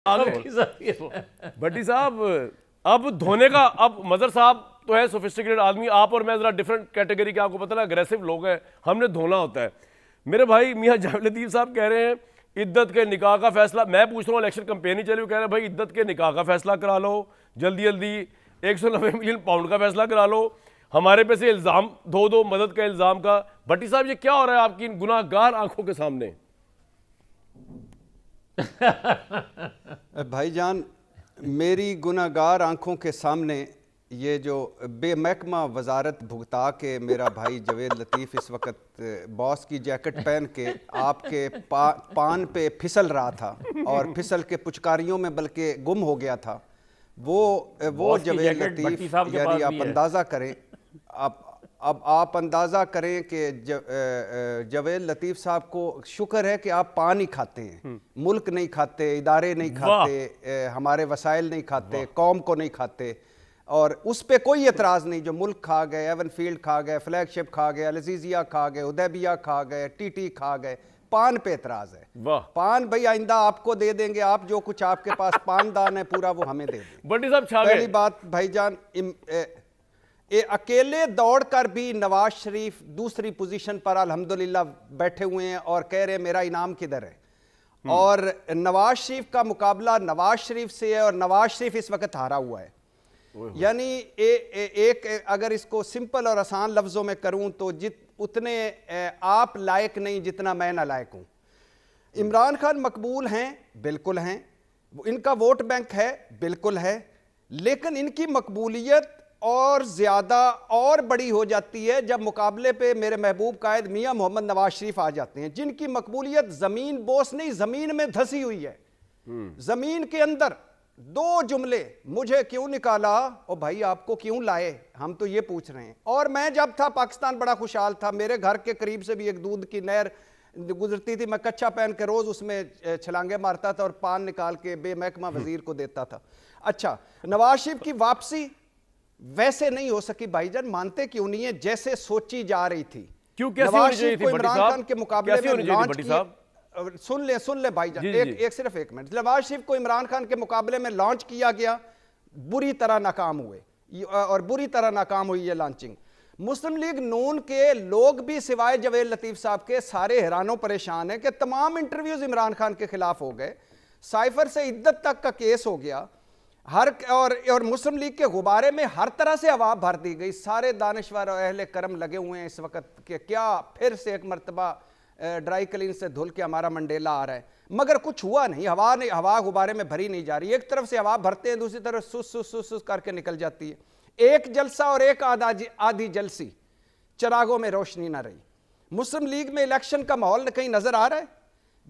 بھٹی صاحب اب دھونے کا، اب مظہر صاحب تو ہے سوفسٹیکیٹڈ آدمی، آپ اور میں ذرا ڈفرنٹ کیٹیگری کے، آپ کو پتہ نا اگریسو لوگ ہیں، ہم نے دھونا ہوتا ہے. میرے بھائی میاں جاوید لطیف صاحب کہہ رہے ہیں عدت کے نکاح کا فیصلہ، میں پوچھ رہا ہوں الیکشن کمپین ہی چلی، وہ کہہ رہے ہیں بھائی عدت کے نکاح کا فیصلہ کرا لو جلدی جلدی، 190 ملین پاؤنڈ کا فیصلہ کرا لو، ہمارے پہ سے الزام دو مدد کا الزام کا. بھٹی صاحب یہ کیا ہو رہا ہے آپ کی ان گناہ گار آنکھوں کے سامنے؟ بھائی جان میری گناہ گار آنکھوں کے سامنے یہ جو بے محکمہ وزارت بھگتا کے میرا بھائی جاوید لطیف اس وقت باس کی جیکٹ پہن کے آپ کے پان پہ پھسل رہا تھا اور پھسل کے پچکاریوں میں بلکہ گم ہو گیا تھا، وہ جاوید لطیف، یعنی آپ اندازہ کریں، اب آپ اندازہ کریں کہ جاوید لطیف صاحب کو شکر ہے کہ آپ پان ہی کھاتے ہیں، ملک نہیں کھاتے، ادارے نہیں کھاتے، ہمارے وسائل نہیں کھاتے، قوم کو نہیں کھاتے، اور اس پہ کوئی اعتراض نہیں. جو ملک کھا گئے، ایون فیلڈ کھا گئے، فلیگ شپ کھا گئے، العزیزیہ کھا گئے، حدیبیہ کھا گئے، ٹی ٹی کھا گئے، پان پہ اعتراض ہے. پان بھئی آئندہ آپ کو دے دیں گے، آپ جو کچھ آپ کے پاس پاندان ہے پورا وہ ہمیں دے دیں. بھٹی صاحب چھا گئے. پہلی بات بھائی جان، اکیلے دوڑ کر بھی نواز شریف دوسری پوزیشن پر الحمدللہ بیٹھے ہوئے ہیں اور کہہ رہے ہیں میرا انعام کدھر ہے، اور نواز شریف کا مقابلہ نواز شریف سے ہے اور نواز شریف اس وقت ہارا ہوا ہے. یعنی ایک اگر اس کو سمپل اور آسان لفظوں میں کروں تو اتنے آپ لائق نہیں جتنا میں نالائق ہوں. عمران خان مقبول ہیں، بالکل ہیں، ان کا ووٹ بینک ہے، بالکل ہے، لیکن ان کی مقبولیت اور زیادہ اور بڑی ہو جاتی ہے جب مقابلے پہ میرے محبوب قائد میاں محمد نواز شریف آ جاتے ہیں، جن کی مقبولیت زمین بوس نہیں، زمین میں دھسی ہوئی ہے. زمین کے اندر دو جملے، مجھے کیوں نکالا اور بھائی آپ کو کیوں لائے، ہم تو یہ پوچھ رہے ہیں. اور میں جب تھا پاکستان بڑا خوشحال تھا، میرے گھر کے قریب سے بھی ایک دودھ کی نہر گزرتی تھی، میں کچا پہن کے روز اس میں چھلانگے مارتا تھا اور پان نکال کے بے محکمہ وزیر کو دیتا تھا. اچھا، نواز شریف کی واپسی ویسے نہیں ہو سکی بھائی جان، مانتے کیوں نہیں ہے جیسے سوچی جا رہی تھی. نواز شریف کو عمران خان کے مقابلے میں لانچ کیا، سن لے بھائی جان، صرف ایک منٹ. نواز شریف کو عمران خان کے مقابلے میں لانچ کیا گیا، بری طرح ناکام ہوئے اور بری طرح ناکام ہوئی یہ لانچنگ. مسلم لیگ نون کے لوگ بھی سوائے جاوید لطیف صاحب کے سارے حیران و پریشان ہیں کہ تمام انٹرویوز عمران خان کے خلاف ہو گئے، سائفر سے عدت تک کا کیس ہو گیا، اور مسلم لیگ کے غبارے میں ہر طرح سے ہوا بھر دی گئی. سارے دانشور اور اہل کرم لگے ہوئے ہیں اس وقت کہ کیا پھر سے ایک مرتبہ ڈرائی کلین سے دھل کے ہمارا منڈیلا آ رہا ہے، مگر کچھ ہوا نہیں. ہوا غبارے میں بھری نہیں جا رہی، ایک طرف سے ہوا بھرتے ہیں، دوسری طرف سس سس سس سس کر کے نکل جاتی ہے. ایک جلسہ اور ایک آدھی جلسی، چراغوں میں روشنی نہ رہی. مسلم لیگ میں الیکشن کا ماحول کہیں نظر آ رہا ہے؟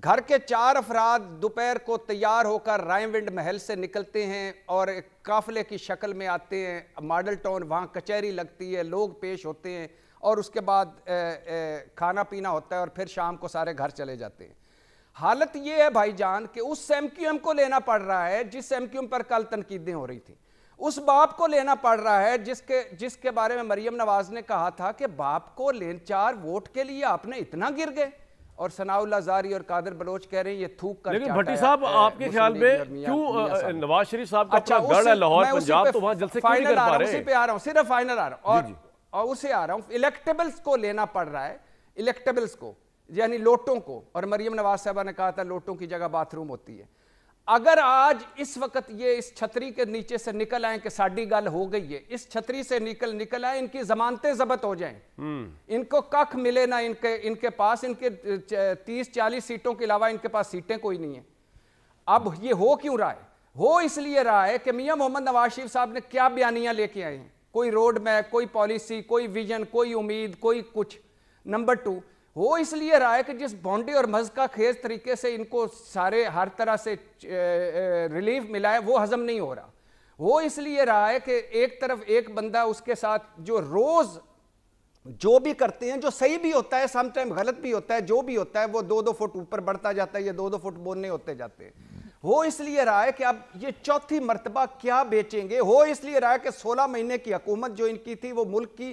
گھر کے 4 افراد دوپہر کو تیار ہو کر رائم ونڈ محل سے نکلتے ہیں اور ایک قافلے کی شکل میں آتے ہیں ماڈل ٹاؤن، وہاں کچہری لگتی ہے، لوگ پیش ہوتے ہیں اور اس کے بعد کھانا پینا ہوتا ہے اور پھر شام کو سارے گھر چلے جاتے ہیں. حالت یہ ہے بھائی جان کہ اس ایم کیو ایم کو لینا پڑ رہا ہے جس ایم کیو ایم پر کل تنقیدیں ہو رہی تھیں، اس باپ کو لینا پڑ رہا ہے جس کے بارے میں مریم نواز نے کہا تھا کہ باپ کو 4 ووٹ کے لیے آپ نے اتنا گر گئے، اور ثناء اللہ زاری اور قادر بلوچ کہہ رہے ہیں یہ تھوک کر چاٹا ہے. لیکن بھٹی صاحب آپ کے خیال میں کیوں نواز شریف صاحب کا اپنا گڑھ ہے لاہور پنجاب، تو وہاں جلسے کیوں نہیں کر پا رہے؟ اسی پہ آ رہا ہوں، صرف فائنل آ رہا ہوں اور اسے آ رہا ہوں. الیکٹیبلز کو لینا پڑ رہا ہے، الیکٹیبلز کو یعنی لوٹوں کو، اور مریم نواز صاحبہ نے کہا تھا لوٹوں کی جگہ باتھ روم ہوتی ہے. اگر آج اس وقت یہ اس چھتری کے نیچے سے نکل آئیں کہ ساڈی گل ہو گئی ہے، اس چھتری سے نکل آئیں، ان کی ضمانتیں ضبط ہو جائیں، ان کو کخ ملے نہ ان کے پاس، ان کے 30-40 سیٹوں کے علاوہ ان کے پاس سیٹیں کوئی نہیں ہیں. اب یہ ہو کیوں رہا ہے؟ ہو اس لیے رہا ہے کہ میاں محمد نواز شریف صاحب نے کیا بیانیاں لے کے آئے ہیں، کوئی روڈ میپ، کوئی پالیسی، کوئی ویژن، کوئی امید، کوئی کچھ. نمبر 2 وہ اس لیے رہا ہے کہ جس بونڈی اور مذکہ خیز طریقے سے ان کو سارے ہر طرح سے ریلیف ملا ہے وہ ہضم نہیں ہو رہا. وہ اس لیے رہا ہے کہ ایک طرف ایک بندہ اس کے ساتھ جو روز جو بھی کرتے ہیں، جو صحیح بھی ہوتا ہے سم ٹائم غلط بھی ہوتا ہے، جو بھی ہوتا ہے وہ 2-2 فٹ اوپر بڑھتا جاتا ہے، یہ 2-2 فٹ بولنے ہوتے جاتے ہیں. وہ اس لیے رہا ہے کہ اب یہ 4تھی مرتبہ کیا بیچیں گے. وہ اس لیے رہا ہے کہ 16 مہینے کی حکومت جو ان کی تھی وہ ملک کی